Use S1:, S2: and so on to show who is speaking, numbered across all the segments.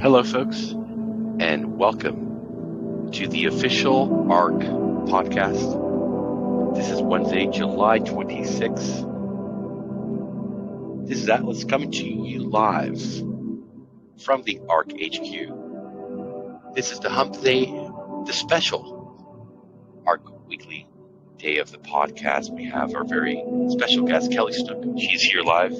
S1: Hello, folks, and welcome to the official ARK podcast. This is Wednesday, July 26th. This is Atlas coming to you live from the ARK HQ. This is the hump day, the special ARK weekly day of the podcast. We have our very special guest, Kelly Snook. She's here live.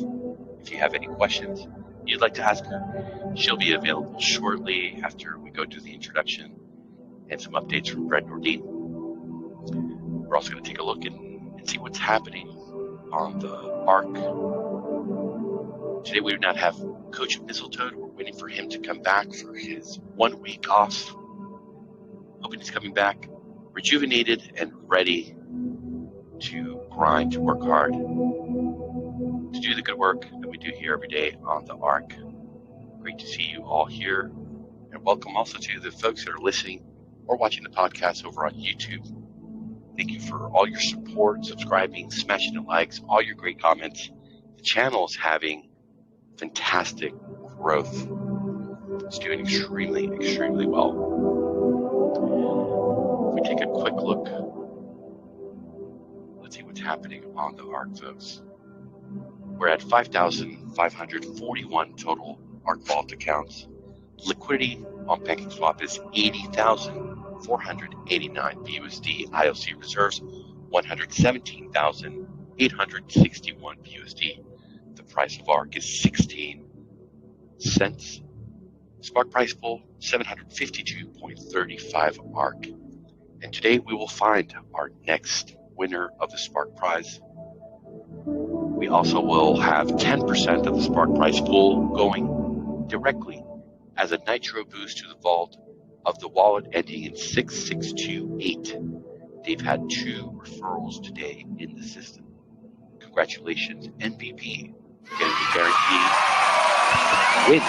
S1: If you have any questions you'd like to ask her, she'll be available shortly after we go do the introduction and some updates from Brent Nordine. We're also going to take a look and see what's happening on the ARK. Today we do not have Coach Mistletoe. We're waiting for him to come back for his 1 week off. Hoping he's coming back rejuvenated and ready to grind, to work hard, to do the good work that we do here every day on the ARK. Great to see you all here, and welcome also to the folks that are listening or watching the podcast over on YouTube. Thank you for all your support, subscribing, smashing the likes, all your great comments. The channel is having fantastic growth. It's doing extremely well. If we take a quick look, let's see what's happening on the ARK, folks. We're at 5,541 total ARK Vault accounts. Liquidity on PancakeSwap is 80,489 BUSD. IOC reserves 117,861 BUSD. The price of ARK is 16 cents. Spark price pool 752.35 ARK. And today we will find our next winner of the Spark prize. We also will have 10% of the Spark price pool going directly as a nitro boost to the vault of the wallet ending in 6628. They've had 2 referrals today in the system. Congratulations, MVP, for getting the guaranteed win.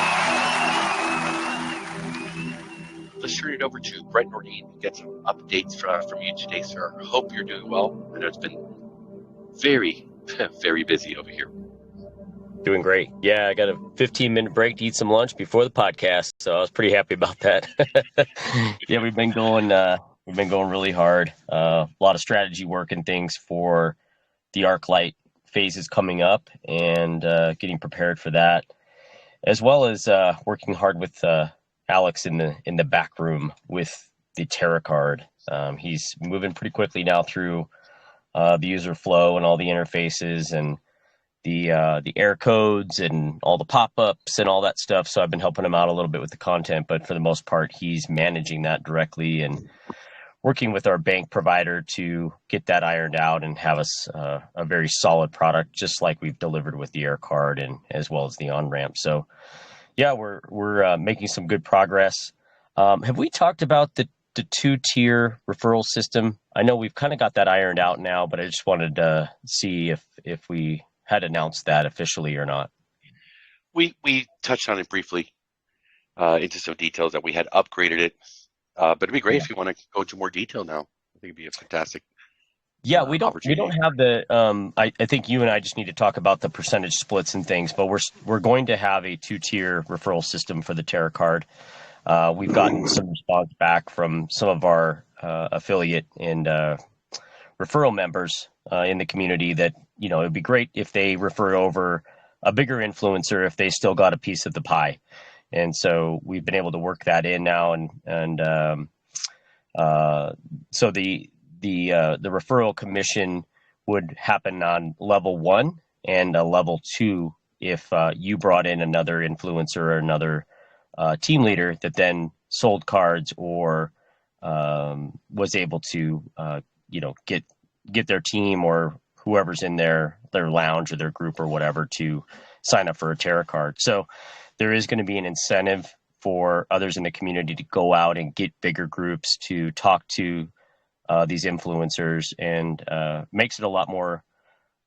S1: Let's turn it over to Brent Nordine and get some updates from you today, sir. Hope you're doing well. I know it's been very busy over here.
S2: Doing great. Yeah, I got a 15-minute break to eat some lunch before the podcast, so I was pretty happy about that. Yeah, we've been going really hard. A lot of strategy work and things for the ARC Lite phases coming up, and getting prepared for that, as well as working hard with Alex in the back room with the Terra card. He's moving pretty quickly now through the user flow and all the interfaces and the error codes and all the pop-ups and all that stuff. So I've been helping him out a little bit with the content, but for the most part, he's managing that directly and working with our bank provider to get that ironed out and have us a very solid product, just like we've delivered with the Air card and as well as the on-ramp. So yeah, we're making some good progress. Have we talked about the 2-tier referral system? I know we've kind of got that ironed out now, but I just wanted to see if we had announced that officially or not.
S1: We touched on it briefly into some details that we had upgraded it, but it'd be great if you want to go into more detail now. I think it'd be a fantastic.
S2: Yeah, we don't have the. I think you and I just need to talk about the percentage splits and things, but we're going to have a 2-tier referral system for the Terra card. We've gotten some response back from some of our affiliate and referral members in the community that, you know, it'd be great if they refer over a bigger influencer if they still got a piece of the pie. And so we've been able to work that in now. So the referral commission would happen on level 1 and a level 2 if you brought in another influencer or another team leader that then sold cards or was able to get their team or whoever's in their lounge or their group or whatever to sign up for a Terra card. So there is going to be an incentive for others in the community to go out and get bigger groups to talk to these influencers, and makes it a lot more,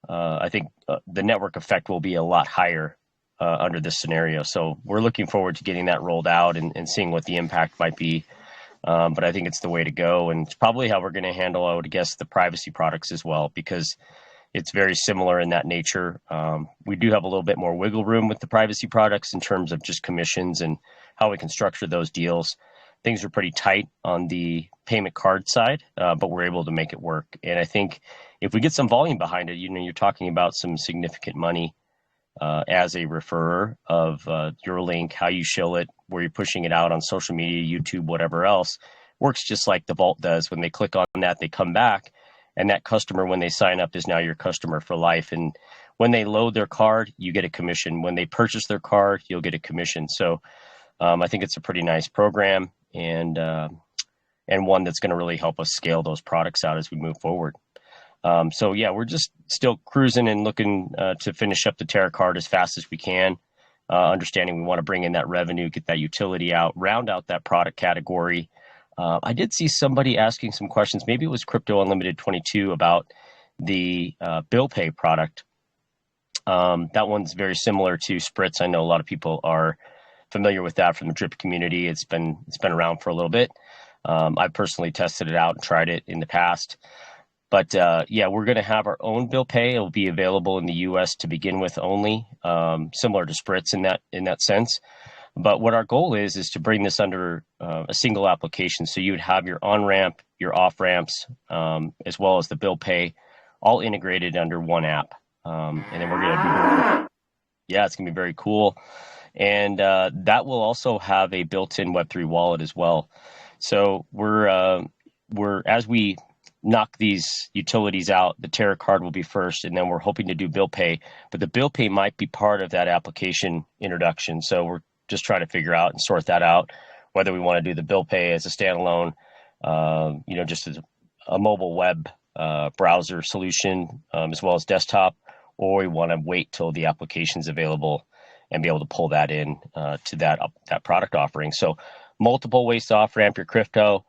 S2: I think the network effect will be a lot higher under this scenario. So we're looking forward to getting that rolled out and seeing what the impact might be. But I think it's the way to go, and it's probably how we're going to handle, I would guess, the privacy products as well, because it's very similar in that nature. We do have a little bit more wiggle room with the privacy products in terms of just commissions and how we can structure those deals. Things are pretty tight on the payment card side, but we're able to make it work. And I think if we get some volume behind it, you're talking about some significant money as a referrer of your link, how you shill it, where you're pushing it out on social media, YouTube, whatever else. Works just like the vault does. When they click on that, they come back, and that customer, when they sign up, is now your customer for life. And when they load their card, you get a commission. When they purchase their card, you'll get a commission. So I think it's a pretty nice program, and one that's going to really help us scale those products out as we move forward. So yeah, we're just still cruising and looking to finish up the Terra card as fast as we can. Understanding we want to bring in that revenue, get that utility out, round out that product category. I did see somebody asking some questions. Maybe it was Crypto Unlimited 22 about the bill pay product. That one's very similar to Spritz. I know a lot of people are familiar with that from the drip community. It's been around for a little bit. I personally tested it out and tried it in the past. But yeah, we're going to have our own bill pay. It'll be available in the U.S. to begin with only, similar to Spritz in that sense. But what our goal is to bring this under a single application. So you would have your on-ramp, your off-ramps, as well as the bill pay, all integrated under one app. And then we're going to yeah, it's going to be very cool. And that will also have a built-in Web3 wallet as well. So we're as we knock these utilities out, the Terra card will be first, and then we're hoping to do bill pay. But the bill pay might be part of that application introduction. So we're just trying to figure out and sort that out, whether we want to do the bill pay as a standalone, just as a mobile web browser solution, as well as desktop, or we want to wait till the application's available and be able to pull that in to that product offering. So multiple ways to off-ramp your crypto,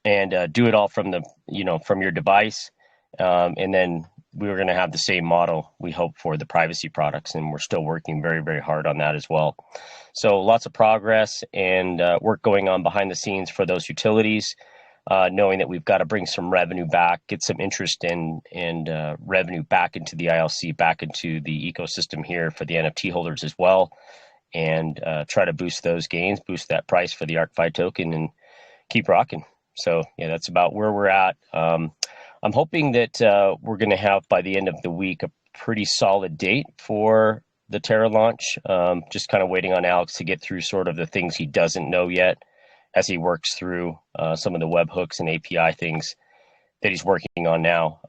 S2: and do it all from your device. And then we're going to have the same model, we hope, for the privacy products, and we're still working very, very hard on that as well. So lots of progress and work going on behind the scenes for those utilities, knowing that we've got to bring some revenue back, get some interest and revenue back into the ILC, back into the ecosystem here for the NFT holders as well, and try to boost those gains, boost that price for the ArkFi token, and keep rocking. So yeah, that's about where we're at. I'm hoping that we're going to have by the end of the week a pretty solid date for the Terra launch. Just kind of waiting on Alex to get through sort of the things he doesn't know yet as he works through some of the webhooks and API things that he's working on now.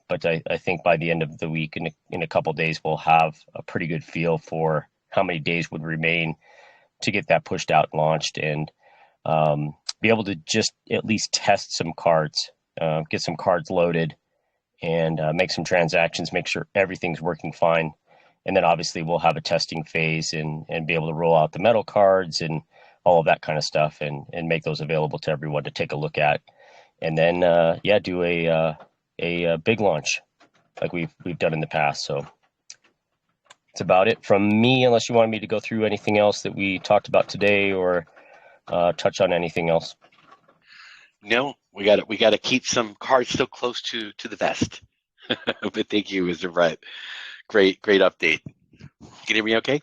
S2: But I think by the end of the week, in a couple of days, we'll have a pretty good feel for how many days would remain to get that pushed out and launched, and be able to just at least test some cards, get some cards loaded, and make some transactions, make sure everything's working fine. And then obviously we'll have a testing phase and be able to roll out the metal cards and all of that kind of stuff, and make those available to everyone to take a look at. And then do a big launch like we've done in the past. So that's about it from me, unless you wanted me to go through anything else that we talked about today, or touch on anything else.
S1: No, we got to keep some cards still close to the vest. But thank you, Mr. Brett. Great update. You can hear me okay?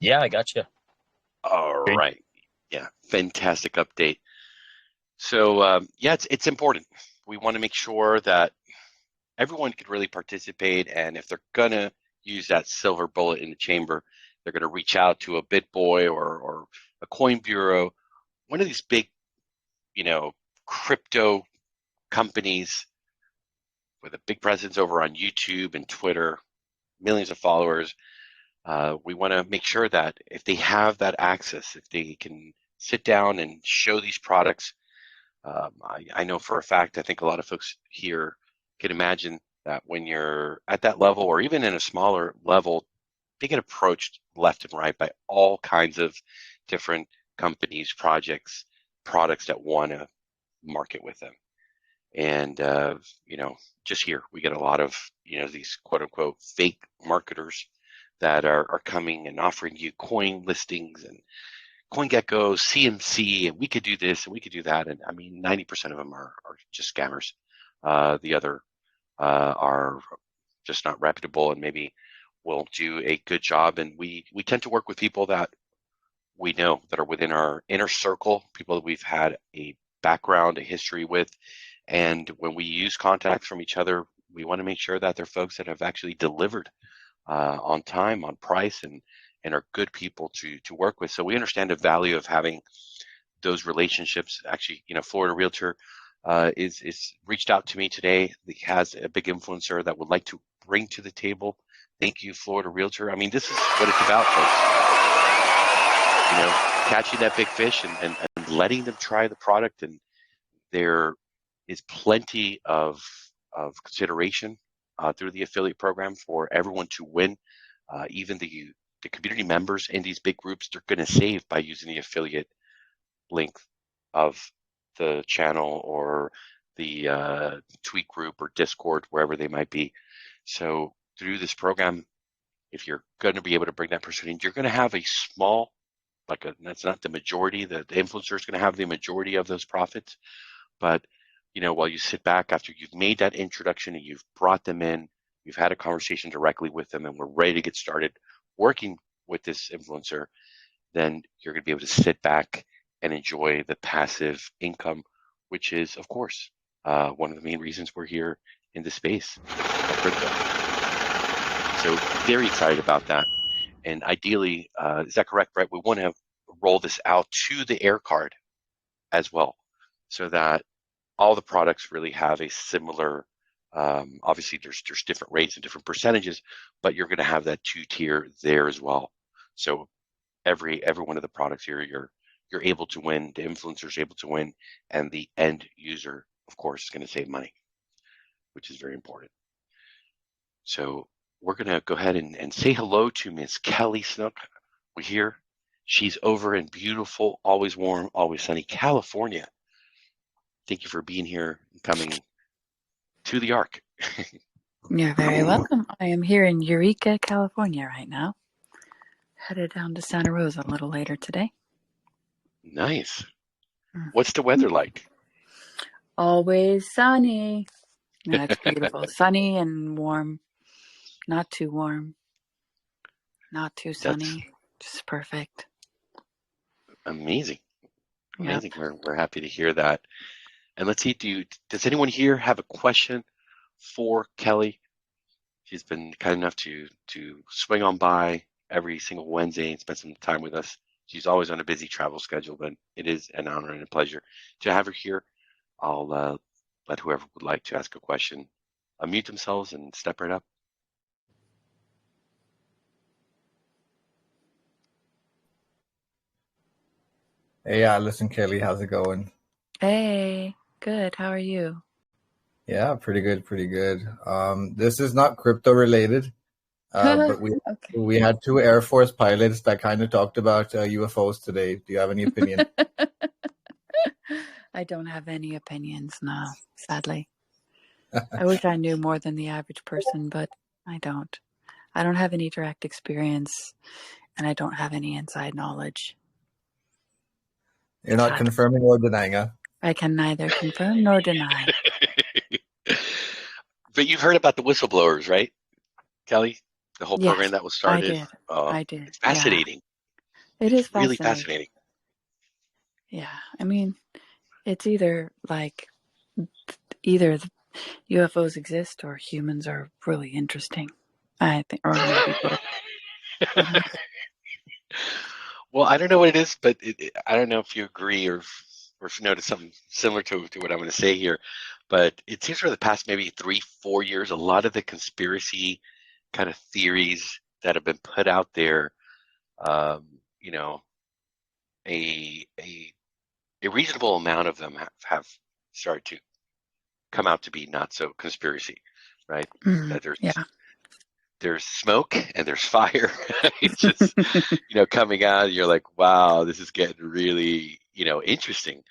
S2: Yeah, I got you.
S1: All right. Yeah, fantastic update. So it's important. We want to make sure that everyone can really participate, and if they're gonna use that silver bullet in the chamber, they're gonna reach out to a BitBoy or a Coin Bureau, one of these big, crypto companies with a big presence over on YouTube and Twitter, millions of followers. We want to make sure that if they have that access, if they can sit down and show these products, I know for a fact, I think a lot of folks here can imagine that when you're at that level, or even in a smaller level, they get approached left and right by all kinds of different companies, projects, products that want to market with them. And, just here, we get a lot of, these quote unquote fake marketers that are coming and offering you coin listings and CoinGecko, CMC, and we could do this and we could do that. And I mean, 90% of them are just scammers. The other are just not reputable and maybe will do a good job. And we tend to work with people that we know that are within our inner circle, people that we've had a background, a history with. And when we use contacts from each other, we want to make sure that they're folks that have actually delivered on time, on price, and are good people to work with. So we understand the value of having those relationships. Actually, Florida Realtor is reached out to me today. He has a big influencer that would like to bring to the table. Thank you, Florida Realtor. I mean, this is what it's about, folks. Catching that big fish and letting them try the product. And there is plenty of consideration through the affiliate program for everyone to win. Even the community members in these big groups, they're going to save by using the affiliate link of the channel or the tweet group or Discord, wherever they might be. So through this program, if you're going to be able to bring that person in, you're going to have a small, that's not the majority. The influencer is going to have the majority of those profits. But, while you sit back after you've made that introduction and you've brought them in, you've had a conversation directly with them, and we're ready to get started working with this influencer, then you're going to be able to sit back and enjoy the passive income, which is, of course, one of the main reasons we're here in the space of crypto. So very excited about that. And ideally, is that correct, Brett? We want to roll this out to the air card as well, so that all the products really have a similar, obviously there's different rates and different percentages, but you're going to have that 2-tier there as well. So every one of the products here, you're able to win, the influencer's able to win, and the end user, of course, is going to save money, which is very important. So we're going to go ahead and say hello to Miss Kelly Snook. We're here. She's over in beautiful, always warm, always sunny California. Thank you for being here and coming to the ARK.
S3: You're very welcome. I am here in Eureka, California right now. Headed down to Santa Rosa a little later today.
S1: Nice. What's the weather like?
S3: Always sunny. Yeah, it's beautiful. Sunny and warm. Not too warm. Not too sunny. Just perfect.
S1: Amazing. Amazing.
S3: Yep.
S1: We're happy to hear that. And let's see, does anyone here have a question for Kelly? She's been kind enough to swing on by every single Wednesday and spend some time with us. She's always on a busy travel schedule, but it is an honor and a pleasure to have her here. I'll let whoever would like to ask a question unmute themselves and step right up.
S4: Hey, Alice Kelly, how's it going?
S3: Hey, good. How are you?
S4: Yeah, pretty good, pretty good. This is not crypto related, but we had 2 Air Force pilots that kind of talked about UFOs today. Do you have any opinion?
S3: I don't have any opinions, no, sadly. I wish I knew more than the average person, but I don't. I don't have any direct experience, and I don't have any inside knowledge.
S4: You're not confirming or denying, huh?
S3: I can neither confirm nor deny.
S1: But you've heard about the whistleblowers, right, Kelly? The whole program that was started.
S3: I did.
S1: It's fascinating.
S3: Yeah. It's
S1: really fascinating.
S3: Yeah, I mean, it's either UFOs exist or humans are really interesting. I think, or maybe both.
S1: Well, I don't know what it is, but I don't know if you agree or if you notice something similar to what I'm going to say here. But it seems for the past maybe 3-4 years, a lot of the conspiracy kind of theories that have been put out there, a reasonable amount of them have started to come out to be not so conspiracy, right? That there's smoke and there's fire. It's just, coming out, you're like, wow, this is getting really, interesting.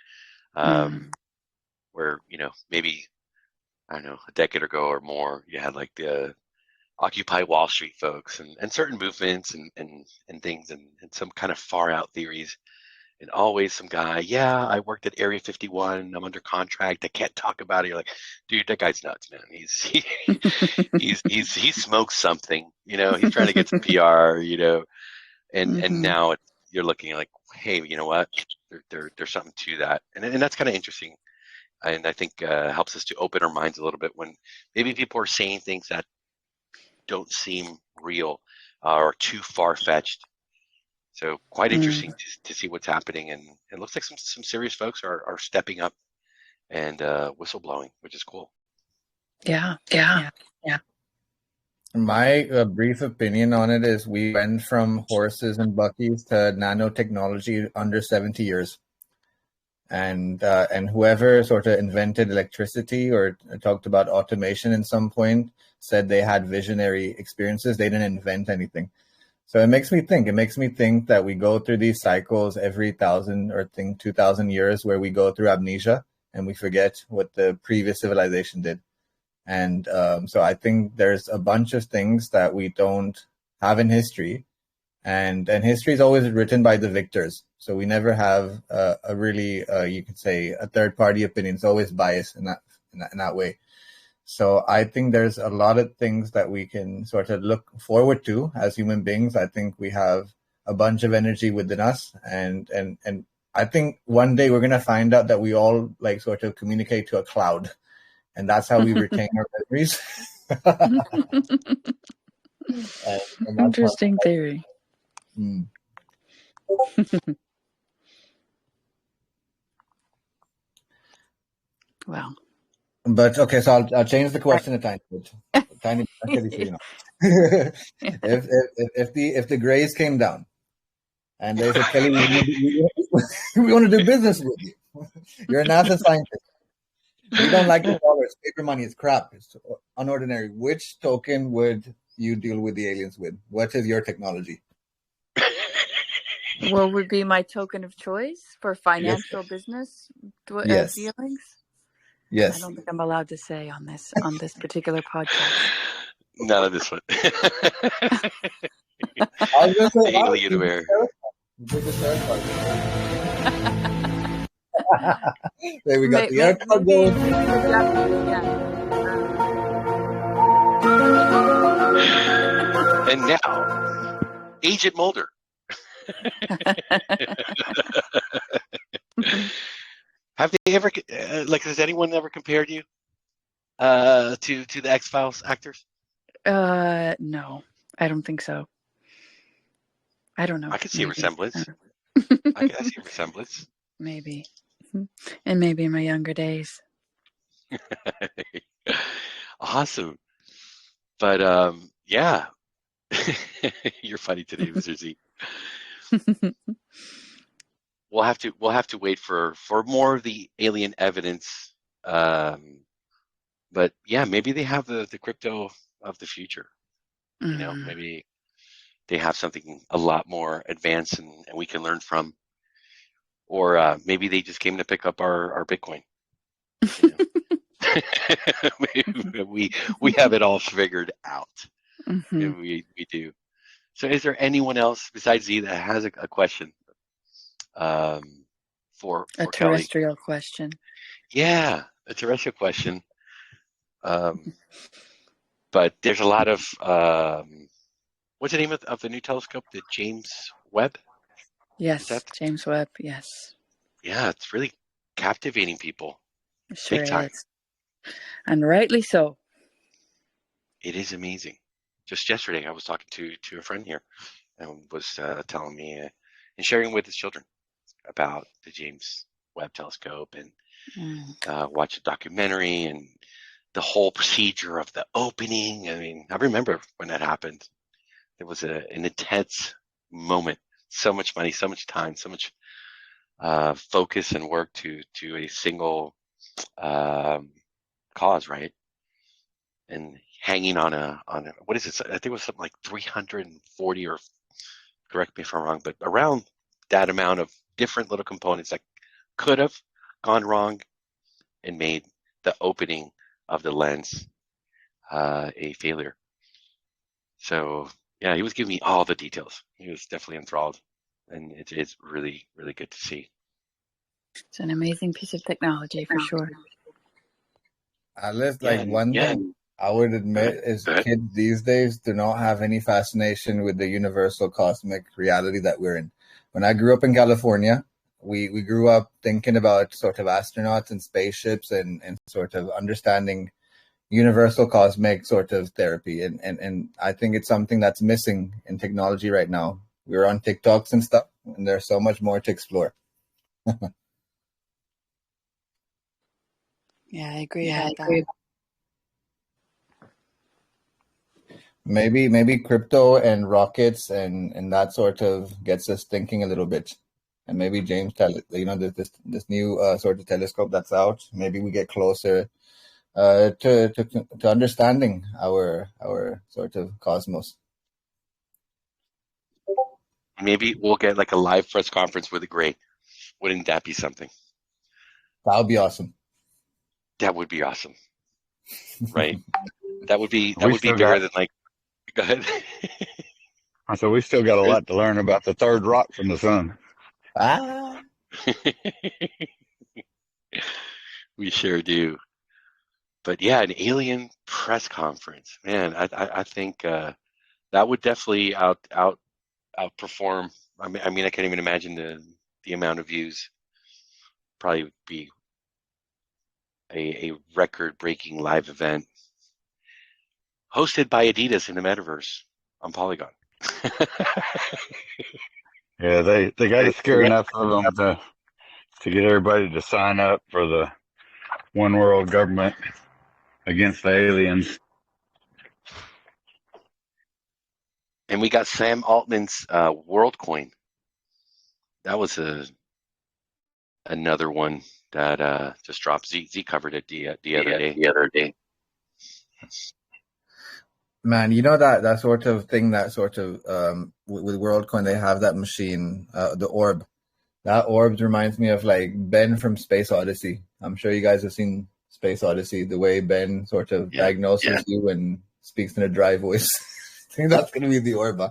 S1: Where, maybe, I don't know, a decade ago or more, you had like the Occupy Wall Street folks and certain movements and things and some kind of far out theories. And always some guy, yeah, I worked at Area 51. I'm under contract. I can't talk about it. You're like, dude, that guy's nuts, man. He smokes something, he's trying to get some PR, and now you're looking like, hey, you know what? There's something to that, and that's kind of interesting, and I think helps us to open our minds a little bit when maybe people are saying things that don't seem real or too far fetched. So quite interesting to see what's happening, and it looks like some serious folks are stepping up and whistleblowing, which is cool.
S3: Yeah.
S4: My brief opinion on it is we went from horses and buggies to nanotechnology under 70 years. And whoever sort of invented electricity or talked about automation in some point said they had visionary experiences. They didn't invent anything. So it makes me think. It makes me think that we go through these cycles every 2,000 years where we go through amnesia and we forget what the previous civilization did. And so I think there's a bunch of things that we don't have in history. And history is always written by the victors. So we never have a really, you could say, a third party opinion. It's always biased in that way. So I think there's a lot of things that we can sort of look forward to as human beings. I think we have a bunch of energy within us, and I think one day we're gonna find out that we all like sort of communicate to a cloud, and that's how we retain our memories. and
S3: Interesting theory. Wow.
S4: But okay, so I'll change the question a tiny bit. If the Greys came down and they said, Kelly, we want to do business with you. You're a NASA scientist. We don't like the dollars. Paper money is crap. It's unordinary. Which token would you deal with the aliens with? What is your technology?
S3: What would be my token of choice for financial business dealings?
S4: Yes.
S3: I don't think I'm allowed to say on this particular podcast.
S1: None of this one.
S4: I was going to say,
S1: alien aware.
S4: There we got the aircraft going.
S1: And now, Agent Mulder. Have they ever, has anyone ever compared you to the X-Files actors?
S3: No, I don't think so. I don't know.
S1: I can see a resemblance. I see a resemblance.
S3: Maybe. And maybe in my younger days.
S1: Awesome. But yeah. You're funny today, Mr. Z. We'll have to wait for more of the alien evidence. But yeah, maybe they have the crypto of the future. Maybe they have something a lot more advanced and we can learn from. Or maybe they just came to pick up our Bitcoin. we have it all figured out. Mm-hmm. We do. So is there anyone else besides Z that has a question for
S3: a terrestrial question?
S1: Yeah, a terrestrial question. But there's a lot of what's the name of the new telescope? The James Webb?
S3: Yes, James Webb, yes.
S1: Yeah, it's really captivating people.
S3: Sure
S1: big time.
S3: Is. And rightly so.
S1: It is amazing. Just yesterday, I was talking to a friend here and was telling me and sharing with his children about the James Webb telescope and watch a documentary and the whole procedure of the opening. I mean, I remember when that happened. It was an intense moment. So much money, so much time, so much focus and work to a single cause, right? And hanging on a what is it? I think it was something like 340, or correct me if I'm wrong, but around that amount of different little components that could have gone wrong and made the opening of the lens a failure. So yeah, he was giving me all the details. He was definitely enthralled. and it's really, really good to see.
S3: It's an amazing piece of technology for sure.
S4: Alice, like one thing I would admit is kids these days do not have any fascination with the universal cosmic reality that we're in. When I grew up in California, we grew up thinking about sort of astronauts and spaceships and sort of understanding universal cosmic sort of therapy. And I think it's something that's missing in technology right now. We're on TikToks and stuff, and there's so much more to explore.
S3: Yeah, I agree about that.
S4: Maybe crypto and rockets and that sort of gets us thinking a little bit. And maybe James, this new sort of telescope that's out. Maybe we get closer to understanding our sort of cosmos.
S1: Maybe we'll get like a live press conference with a Gray. Wouldn't that be something?
S4: That would be awesome.
S1: That would be awesome, right? That would be bigger than like. Go ahead.
S5: So we still got a lot to learn about the third rock from the sun.
S1: We sure do. But yeah, an alien press conference, man. I think that would definitely outperform. I mean, I can't even imagine the amount of views. Probably would be a record-breaking live event hosted by Adidas in the metaverse on Polygon.
S5: Yeah, they got to scare enough of them to get everybody to sign up for the one world government against the aliens.
S1: And we got Sam Altman's WorldCoin. That was another one that just dropped. Z covered it the other day.
S4: Man, you know that sort of thing, that sort of with WorldCoin, they have that machine, the orb. That orb reminds me of like Ben from Space Odyssey. I'm sure you guys have seen Space Odyssey, the way Ben sort of diagnoses you and speaks in a dry voice. I think that's going to be the orb.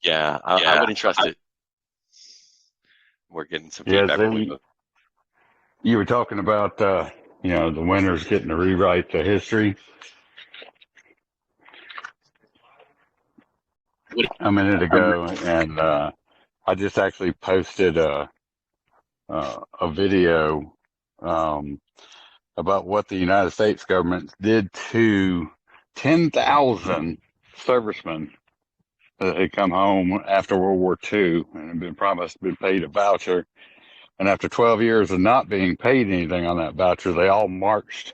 S1: Yeah, I wouldn't trust it. We're getting some feedback.
S5: You were talking about, the winners getting to rewrite the history. A minute ago, and I just actually posted a video about what the United States government did to 10,000 servicemen that had come home after World War II and had been promised, been paid a voucher. And after 12 years of not being paid anything on that voucher, they all marched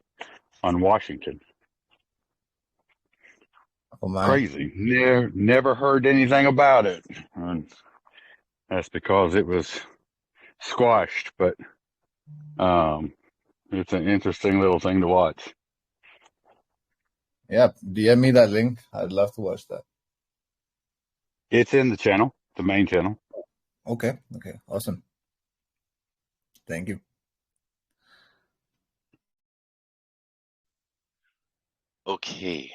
S5: on Washington.
S4: Oh my.
S5: Crazy. Never heard anything about it. And that's because it was squashed, but it's an interesting little thing to watch.
S4: Yeah, DM me that link. I'd love to watch that.
S5: It's in the channel, the main channel.
S4: Okay, awesome. Thank you.
S1: Okay,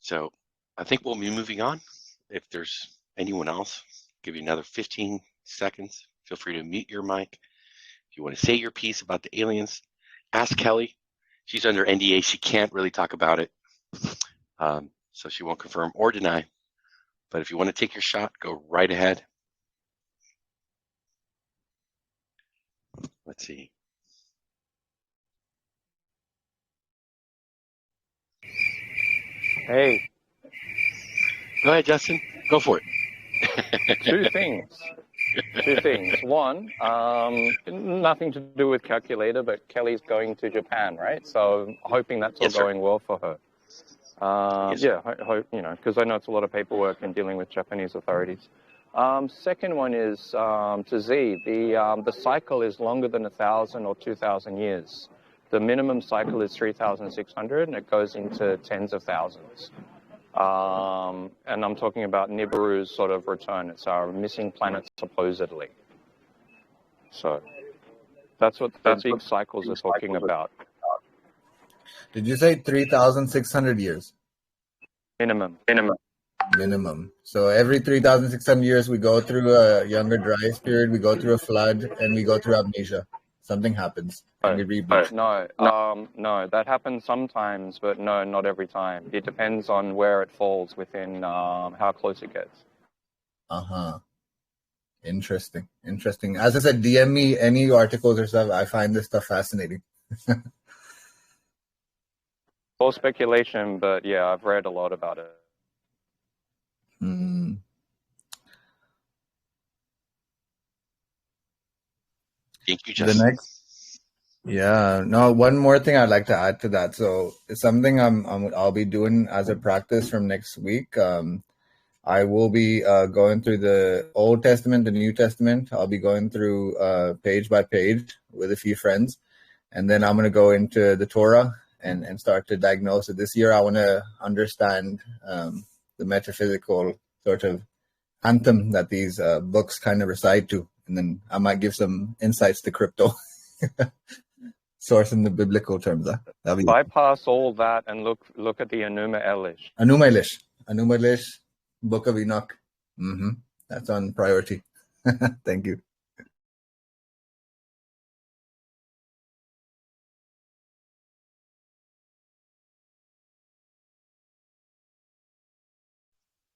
S1: so I think we'll be moving on. If there's anyone else, give you another 15 seconds. Feel free to mute your mic. If you want to say your piece about the aliens, ask Kelly. She's under NDA. She can't really talk about it, so she won't confirm or deny. But if you want to take your shot, go right ahead. Let's see.
S6: Hey.
S1: Go ahead, Justin. Go for it.
S6: Two things. One, nothing to do with calculator, but Kelly's going to Japan, right? So hoping that's all going well for her. Hope, because I know it's a lot of paperwork and dealing with Japanese authorities. Second one is to Z. The cycle is longer than 1,000 or 2,000 years. The minimum cycle is 3,600, and it goes into tens of thousands. And I'm talking about Nibiru's sort of return. It's our missing planet, supposedly. So that's what the big cycles are talking about.
S4: Did you say 3,600 years?
S6: Minimum.
S4: minimum. So every 3,600 years, we go through a younger dryas period, we go through a flood, and we go through amnesia. Something happens, and we reboot.
S6: No, that happens sometimes, but no, not every time. It depends on where it falls within how close it gets.
S4: Interesting. As I said, DM me any articles or stuff. I find this stuff fascinating.
S6: All speculation, but yeah, I've read a lot about it.
S1: Thank you, Justin.
S4: One more thing I'd like to add to that. So it's something I'll be doing as a practice from next week. I will be going through the Old Testament, the New Testament. I'll be going through page by page with a few friends. And then I'm going to go into the Torah and start to diagnose it. This year, I want to understand the metaphysical sort of anthem that these books kind of recite to. And then I might give some insights to crypto. Sourcing the biblical terms.
S6: Bypass all that and look at the Enuma Elish.
S4: Enuma Elish, Book of Enoch. That's on priority. Thank you.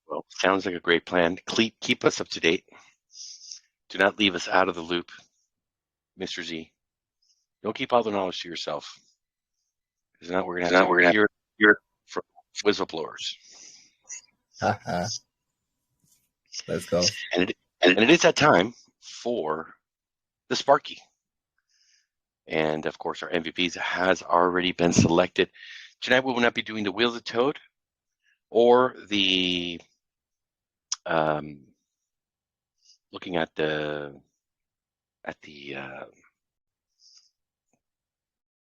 S1: Well, sounds like a great plan. Keep us up to date. Do not leave us out of the loop, Mr. Z. Don't keep all the knowledge to yourself. Because now we're going to have to hear from whistleblowers.
S4: Let's go.
S1: And it is that time for the Sparky. And of course, our MVPs has already been selected. Tonight we will not be doing the Wheel of the Toad or the looking at the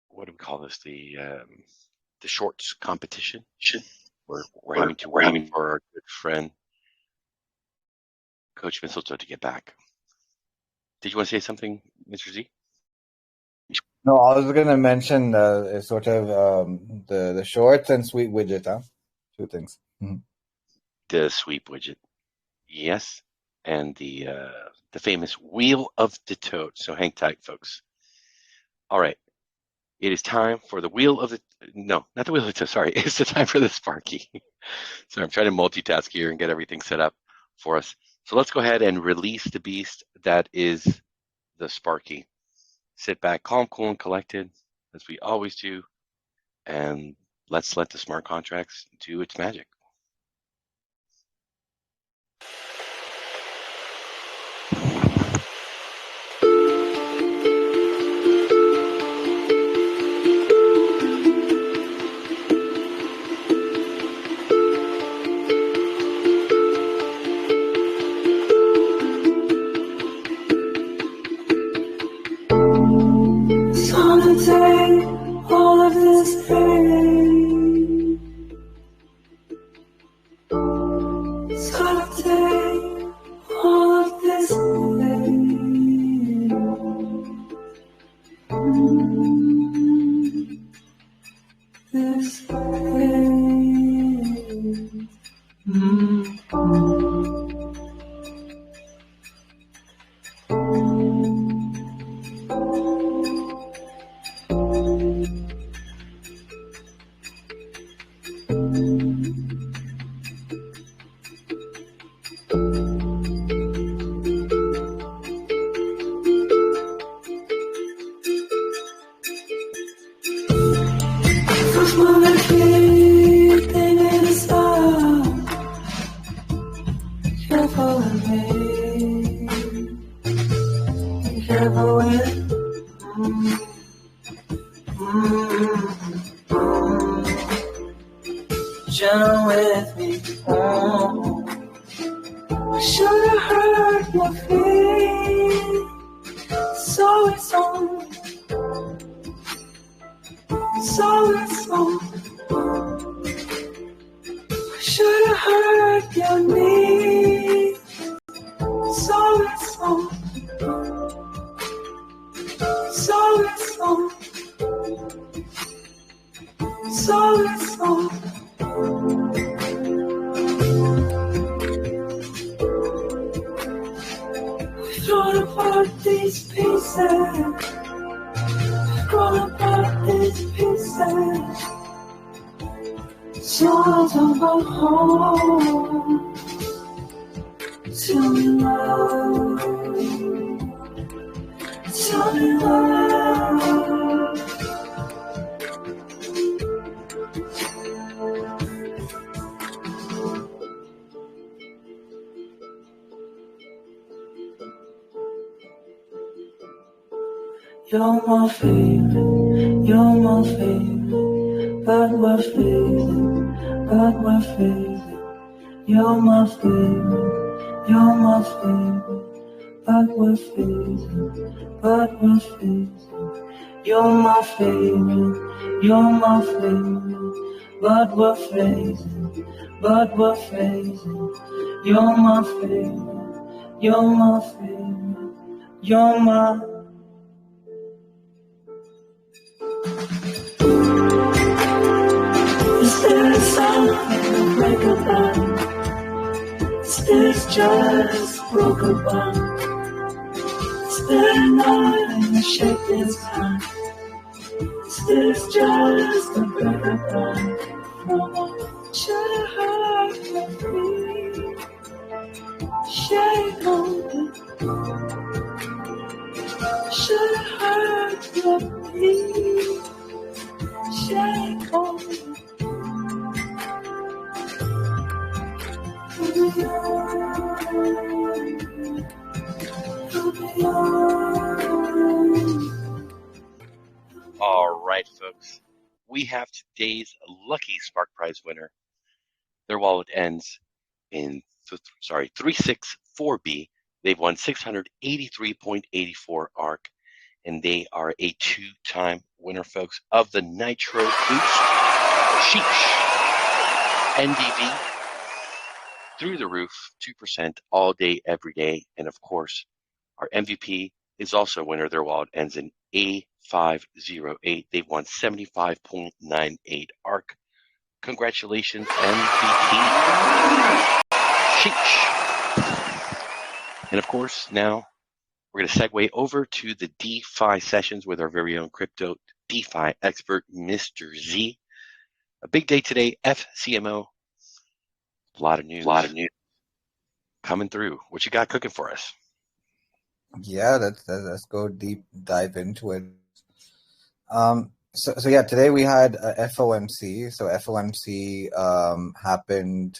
S1: what do we call this? The shorts competition. We're having to wait for our good friend Coach Mistletoe to get back. Did you want to say something, Mr. Z?
S4: No, I was going to mention sort of the shorts and sweep widget. Two things.
S1: The sweep widget, yes, and the famous Wheel of the Toad. So hang tight, folks. All right. It is time for the Wheel of the... No, not the Wheel of the Toad. Sorry. It's the time for the Sparky. So I'm trying to multitask here and get everything set up for us. So let's go ahead and release the beast that is the Sparky. Sit back, calm, cool, and collected, as we always do. And let's let the smart contracts do its magic.
S7: Take all of this pain. It's gonna take all of this pain. This pain. Journey with me home. I should have heard your feet. So it's on. So it's on. I should have heard your knees. So it's on. So it's on. So it's on. pieces, gone apart in pieces. Souls of our home. Tell me love. Tell me love. You're my favorite, you're my favorite, but we're fading, but we're fading. You're my favorite, you're my favorite, but we're fading, but we're fading. You're my favorite, you're my favorite, but we're fading, but we're fading. You're my favorite, you're my favorite, you're my. Is there something to break apart? Is this just broke apart? Is there nothing to shake this heart? Is this just a break apart? Should I hurt your feet? Shake on it. Should I hurt your feet? Shake on it.
S1: All right, folks. We have today's lucky Spark Prize winner. Their wallet ends in 364B. They've won 683.84 ARK, and they are a two-time winner, folks, of the Nitro Boost. Sheesh. NDV through the roof, 2% all day, every day. And of course, our MVP is also a winner. Their wallet ends in A508. They've won 75.98 ARK. Congratulations, MVP. Sheesh. And of course, now we're going to segue over to the DeFi sessions with our very own crypto DeFi expert, Mr. Z. A big day today, FCMO. A lot of news coming through. What you got cooking for us?
S4: Yeah, let's go dive into it. So yeah, today we had FOMC. So FOMC happened.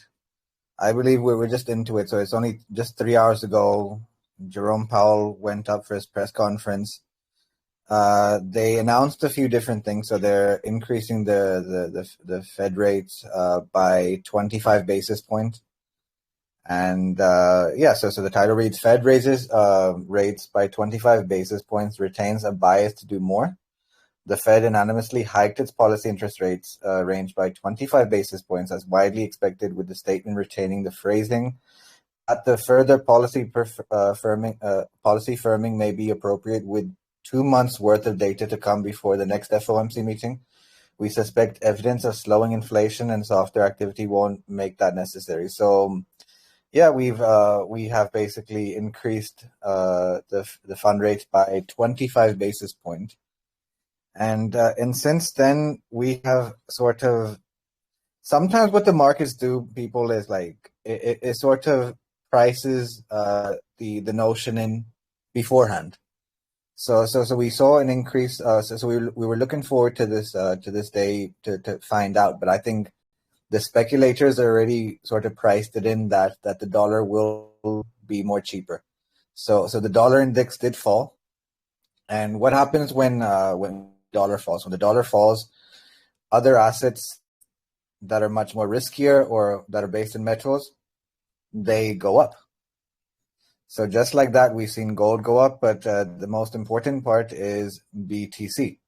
S4: I believe we were just into it. So it's only just 3 hours ago. Jerome Powell went up for his press conference. They announced a few different things. So they're increasing the Fed rates by 25 basis points. And so the title reads, Fed raises rates by 25 basis points, retains a bias to do more. The Fed unanimously hiked its policy interest rates range by 25 basis points as widely expected, with the statement retaining the phrasing that the further policy firming may be appropriate with 2 months worth of data to come before the next FOMC meeting. We suspect evidence of slowing inflation and softer activity won't make that necessary. So yeah, we have basically increased the fund rate by 25 basis points. And since then, we have sort of, sometimes what the markets do, people, is like, it sort of prices the notion in beforehand. So we saw an increase. So we were looking forward to this day to find out. But I think the speculators already sort of priced it in that the dollar will be more cheaper. So the dollar index did fall. And what happens when dollar falls? When the dollar falls, other assets that are much more riskier or that are based in metals, they go up. So just like that, we've seen gold go up, but the most important part is BTC.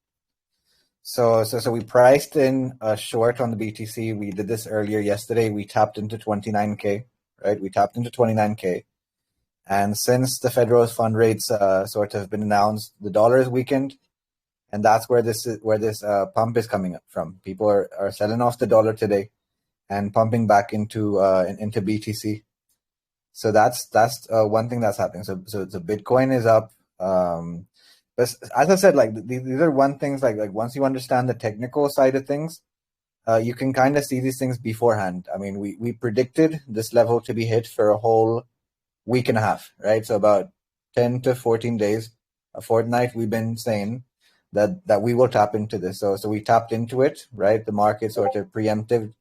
S4: So we priced in a short on the BTC. We did this earlier yesterday. We tapped into 29K, right? We tapped into 29K. And since the federal fund rates sort of been announced, the dollar is weakened. And that's where this pump is coming up from. People are selling off the dollar today and pumping back into BTC. So that's one thing that's happening. So Bitcoin is up. But as I said, like these are one things like once you understand the technical side of things, you can kind of see these things beforehand. I mean, we predicted this level to be hit for a whole week and a half, right? So about 10 to 14 days, a fortnight, we've been saying that we will tap into this. So we tapped into it, right? The market sort of preemptively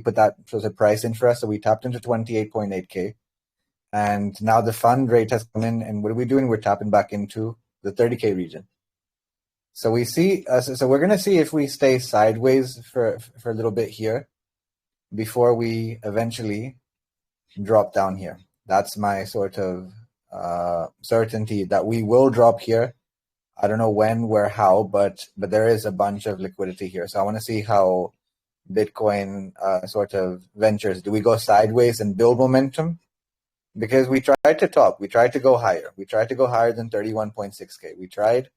S4: put that sort of price in for us. So we tapped into 28.8K. And now the fund rate has come in, and what are we doing? We're tapping back into the 30K region. So we see, so we're going to see if we stay sideways for a little bit here before we eventually drop down here. That's my sort of certainty that we will drop here. I don't know when, where, how, but there is a bunch of liquidity here. So I want to see how Bitcoin sort of ventures. Do we go sideways and build momentum? Because we tried to top, we tried to go higher. We tried to go higher than 31.6K. We tried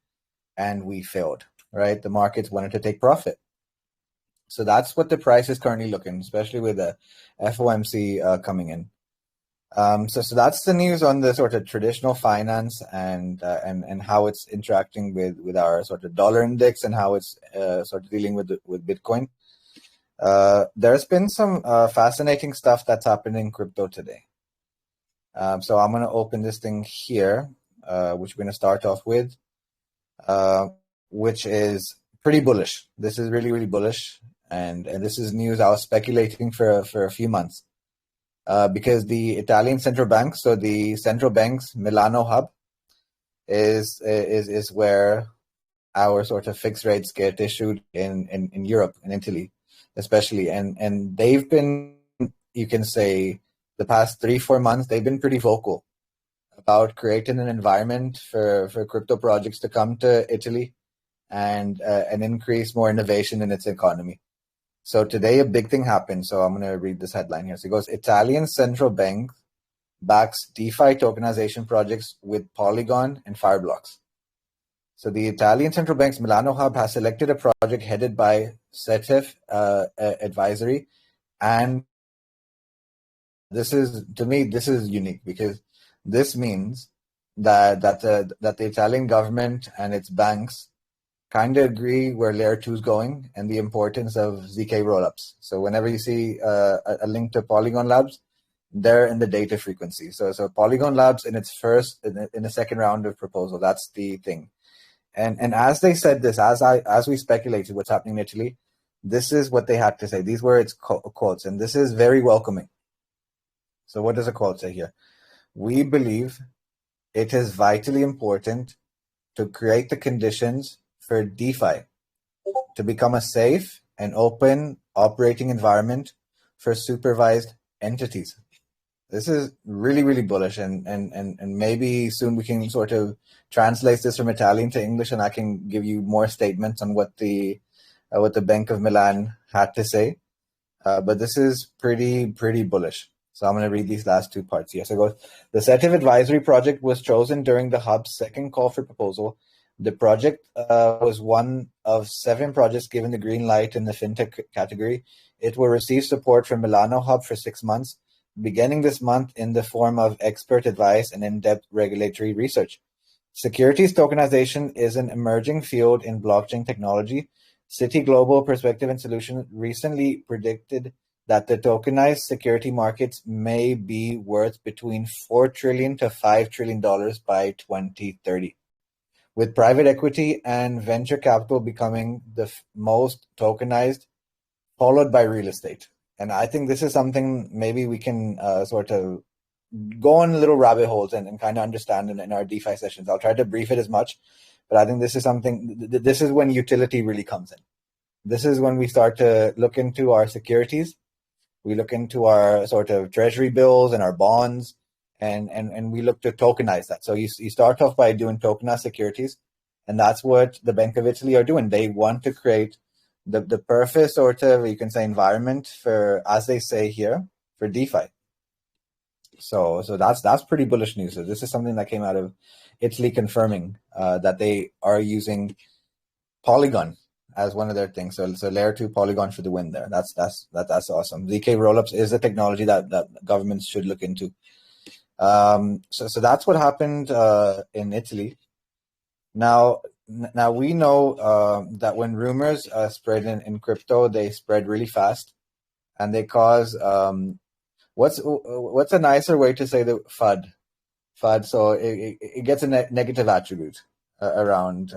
S4: and we failed, right? The markets wanted to take profit. So that's what the price is currently looking, especially with the FOMC coming in. So that's the news on the sort of traditional finance and how it's interacting with our sort of dollar index and how it's sort of dealing with Bitcoin. There's been some fascinating stuff that's happened in crypto today. So I'm going to open this thing here, which we're going to start off with, which is pretty bullish. This is really, really bullish. And this is news I was speculating for a few months. Because the Italian central bank, so the central bank's Milano hub, is where our sort of fixed rates get issued in Europe and Italy, especially, and they've been, you can say, the past 3-4 months they've been pretty vocal about creating an environment for crypto projects to come to Italy and increase more innovation in its economy. So today a big thing happened. So I'm going to read this headline here. So it goes, Italian central bank backs DeFi tokenization projects with Polygon and Fireblocks. So the Italian central bank's Milano hub has selected a project headed by CETEF Advisory. And this is, to me, this is unique because this means that the Italian government and its banks kind of agree where layer 2 is going and the importance of ZK rollups. So whenever you see a link to Polygon Labs, they're in the data frequency. So Polygon Labs in its in the second round of proposal, that's the thing. And as they said this, as we speculated what's happening in Italy, this is what they had to say. These were its quotes, and this is very welcoming. So what does a quote say here? We believe it is vitally important to create the conditions for DeFi to become a safe and open operating environment for supervised entities. This is really, really bullish, and maybe soon we can sort of translate this from Italian to English, and I can give you more statements on what the Bank of Milan had to say. But this is pretty bullish. So I'm going to read these last two parts here. So it goes, the CETEF Advisory Project was chosen during the hub's second call for proposal. The project was one of 7 projects given the green light in the fintech category. It will receive support from Milano Hub for 6 months, beginning this month in the form of expert advice and in-depth regulatory research. Securities tokenization is an emerging field in blockchain technology. Citi Global Perspective and Solutions recently predicted that the tokenized security markets may be worth between $4 trillion to $5 trillion by 2030. With private equity and venture capital becoming the most tokenized, followed by real estate. And I think this is something maybe we can sort of go on little rabbit holes and kind of understand in our DeFi sessions. I'll try to brief it as much, but I think this is something, this is when utility really comes in. This is when we start to look into our securities. We look into our sort of treasury bills and our bonds, and we look to tokenize that. So you start off by doing tokenized securities, and that's what the Bank of Italy are doing. They want to create the perfect sort of, you can say, environment for, as they say here, for DeFi. So that's pretty bullish news. So this is something that came out of Italy confirming that they are using Polygon as one of their things. So layer 2 Polygon for the win there. That's awesome. ZK rollups is a technology that governments should look into. So that's what happened in Italy. Now we know that when rumors spread in crypto, they spread really fast, and they cause what's a nicer way to say the FUD? FUD. So it gets a negative attribute around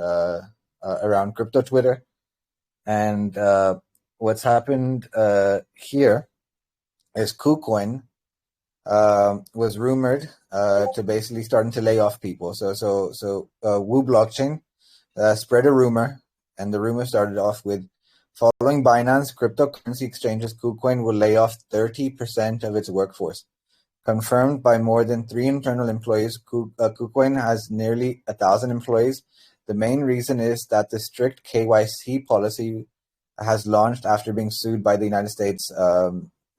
S4: crypto Twitter, and what's happened here is KuCoin was rumored to basically starting to lay off people. So Wu Blockchain spread a rumor, and the rumor started off with, following Binance cryptocurrency exchanges, KuCoin will lay off 30% of its workforce. Confirmed by more than 3 internal employees, KuCoin has nearly 1,000 employees. The main reason is that the strict KYC policy has launched after being sued by the United States.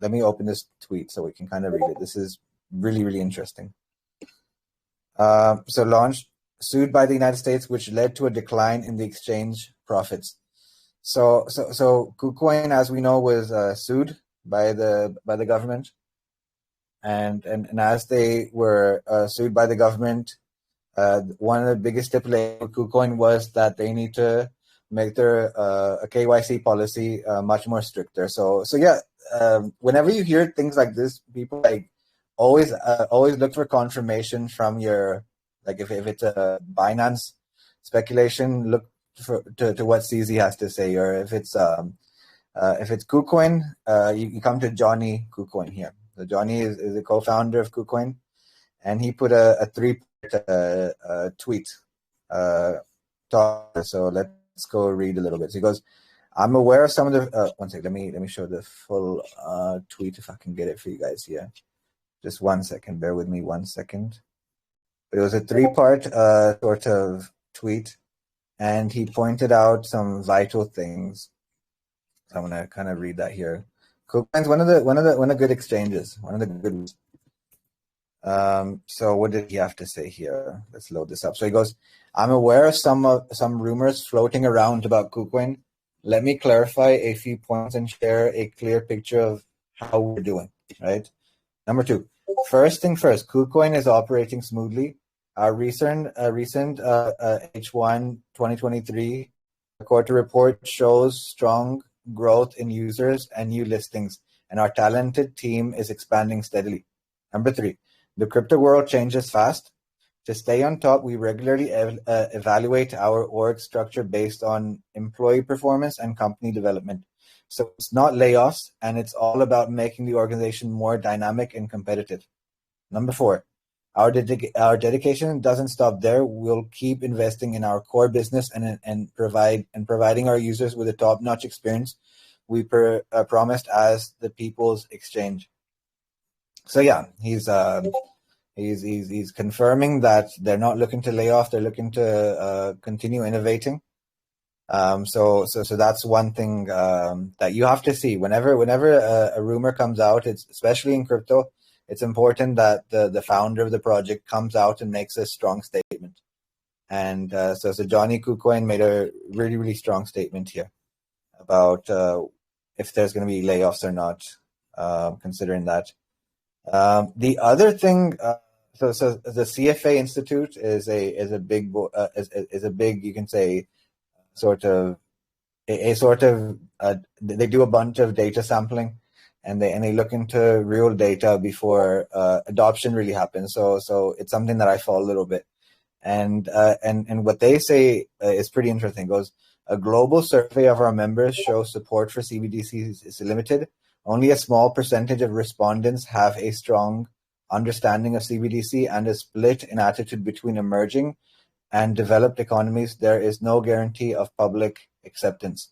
S4: Let me open this tweet so we can kind of read it. This is really, really interesting. Sued by the United States, which led to a decline in the exchange profits. So KuCoin, as we know, was sued by the government, and as they were sued by the government, one of the biggest stipulations for KuCoin was that they need to make their KYC policy much more stricter. So yeah, whenever you hear things like this, people always look for confirmation from your, if it's a Binance speculation, look to what CZ has to say, or if it's KuCoin, you come to Johnny KuCoin here. So Johnny is a co-founder of KuCoin, and he put a 3-part tweet. So let's go read a little bit. So he goes, "I'm aware of some of the." One second, let me show the full tweet if I can get it for you guys here. Just 1 second. Bear with me 1 second. It was a 3-part sort of tweet, and he pointed out some vital things. So I'm gonna kind of read that here. KuCoin's one of the good exchanges, one of the good ones. So what did he have to say here? Let's load this up. So he goes, "I'm aware of some rumors floating around about KuCoin. Let me clarify a few points and share a clear picture of how we're doing." Right. Number 2, first thing first, KuCoin is operating smoothly. Our recent H1 2023 quarter report shows strong growth in users and new listings, and our talented team is expanding steadily. Number 3, the crypto world changes fast. To stay on top, we regularly evaluate our org structure based on employee performance and company development. So it's not layoffs, and it's all about making the organization more dynamic and competitive. Number 4, our dedication doesn't stop there. We'll keep investing in our core business and providing our users with a top-notch experience we promised as the People's Exchange. So yeah, he's confirming that they're not looking to lay off. They're looking to continue innovating. So that's one thing that you have to see whenever a rumor comes out. It's especially in crypto. It's important that the founder of the project comes out and makes a strong statement. And so Johnny KuCoin made a really, really strong statement here about if there's going to be layoffs or not, considering that. The other thing, so the CFA Institute is a big you can say sort of they do a bunch of data sampling, and they look into real data before adoption really happens. So it's something that I follow a little bit, and what they say is pretty interesting. It goes, a global survey of our members shows support for CBDCs is limited. Only a small percentage of respondents have a strong understanding of CBDC, and a split in attitude between emerging and developed economies. There is no guarantee of public acceptance.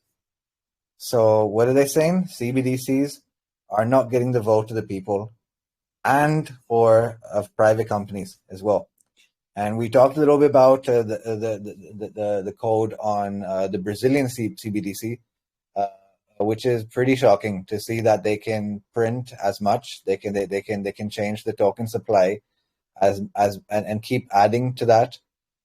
S4: So what are they saying? CBDCs are not getting the vote of the people and or of private companies as well. And we talked a little bit about the code on the Brazilian CBDC, which is pretty shocking to see that they can print as much. They can change the token supply and keep adding to that,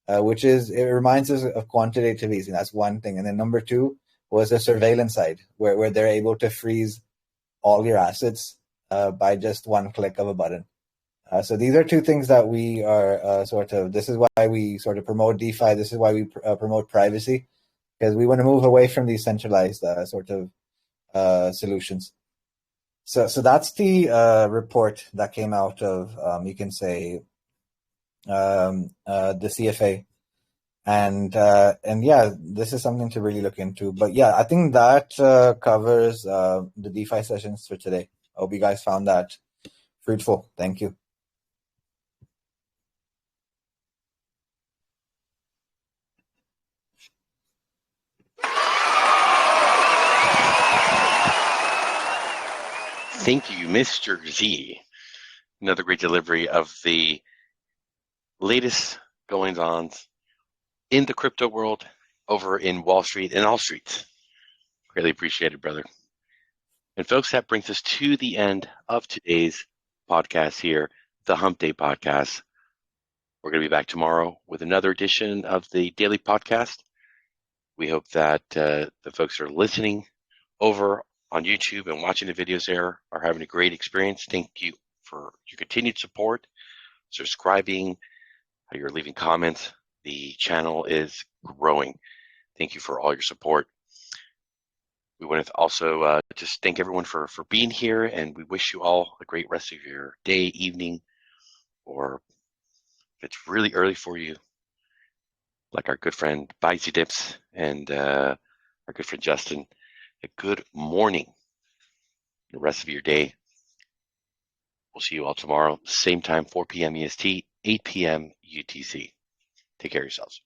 S4: which is, it reminds us of quantitative easing. That's one thing. And then number 2 was the surveillance side, where they're able to freeze all your assets by just one click of a button. So these are two things that we are this is why we sort of promote DeFi. This is why we promote privacy, because we want to move away from these centralized solutions. So that's the report that came out of, you can say, the CFA. And yeah, this is something to really look into. But yeah, I think that covers the DeFi sessions for today. I hope you guys found that fruitful. Thank you.
S1: Thank you, Mr. Z. Another great delivery of the latest goings-ons in the crypto world over in Wall Street and all streets. Greatly appreciated, brother. And folks, that brings us to the end of today's podcast here, the Hump Day Podcast. We're going to be back tomorrow with another edition of the daily podcast. We hope that the folks who are listening over on YouTube and watching the videos there are having a great experience. Thank you for your continued support, subscribing, you're leaving comments. The channel is growing. Thank you for all your support. We want to also just thank everyone for being here, and we wish you all a great rest of your day, evening, or if it's really early for you, like our good friend Bicey Dips and our good friend Justin, a good morning, the rest of your day. We'll see you all tomorrow, same time, 4 p.m. EST, 8 p.m. UTC. Take care of yourselves.